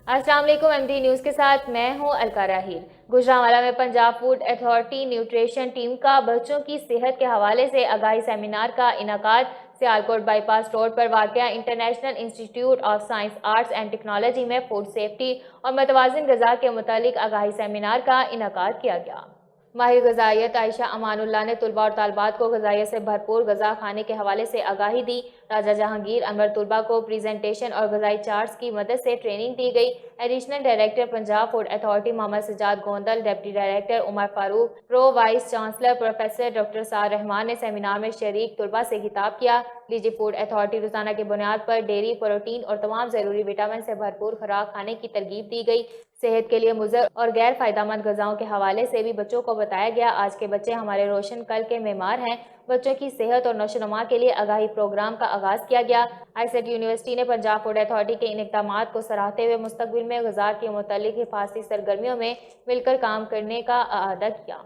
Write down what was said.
अस्सलाम वालेकुम। MD news के साथ मैं हूं अलका राहील। गुजरांवाला में Punjab food authority nutrition team का बच्चों की सेहत के हवाले से आगाही सेमिनार का इनेकाद सियालकोट बाईपास रोड पर वाक़या international institute of science arts and technology में फूड सेफ्टी और मतवाज़िन ग़िज़ा के मुतालिक आगाही सेमिनार का इनेकाद किया गया। माहिर ग़िज़ाइयत आयशा अमानुल्लाह ने तुलबा और तालबात को ग़िज़ाइयत से भरपूर ग़िज़ा खाने के हवाले से आगाही दी। राजा जहांगीर अनवर तुलबा को प्रेजेंटेशन और ग़िज़ाई चार्ट्स की मदद से ट्रेनिंग दी गई। Additional director Punjab food authority Mohammad Sajjad Gondal, deputy director Umar Farooq, pro vice chancellor professor doctor सार रहमान ने सेमिनार में शरीक तुलबा से खिताब किया। लीजी फूड अथॉरिटी रोज़ाना की बुनियाद पर डेयरी, प्रोटीन और तमाम ज़रूरी विटामिन से भरपूर खुराक खाने की तरगीब दी गई। सेहत के लिए मुज़र और गैर फ़ायदेमंद ग़िज़ाओं के हवाले से भी बच्चों को बताया गया। आज के बच्चे हमारे रोशन कल के मेमार हैं। बच्चों की सेहत और नशोनुमा के लिए आगाही प्रोग्राम का आगाज़ किया गया। आईसेट यूनिवर्सिटी ने पंजाब फूड अथॉरिटी के इन इक़दामात को सराहते हुए मुस्तक़बिल में ग़िज़ा के मुतालिक हिफाज़ती सरगर्मियों में मिलकर काम करने का अहद किया।